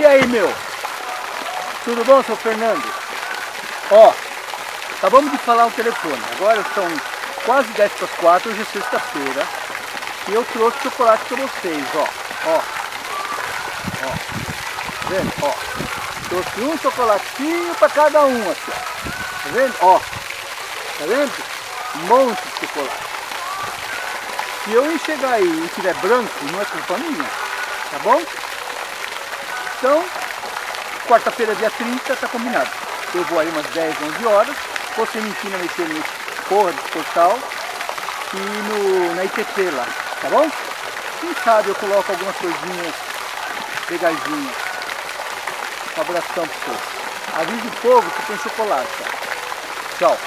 aí, meu? Tudo bom, seu Fernando? Ó, acabamos de falar o telefone. Agora são quase 10 para as 4, hoje é sexta-feira. E eu trouxe chocolate para vocês, ó. Ó. Ó. Tá vendo? Ó. Trouxe um chocolatinho para cada um aqui, ó. Tá vendo? Ó. Tá vendo? Um monte de chocolate. Se eu enxergar aí e tiver branco, não é culpa minha. Tá bom? Então, quarta-feira, dia 30, tá combinado. Eu vou aí umas 10, 11 horas. Você me ensina a mexer no porra do portal e na IPT lá, tá bom? Quem sabe eu coloco algumas coisinhas legaisinhas. Um abração pro povo. Avise o povo que tem chocolate, tá? Tchau.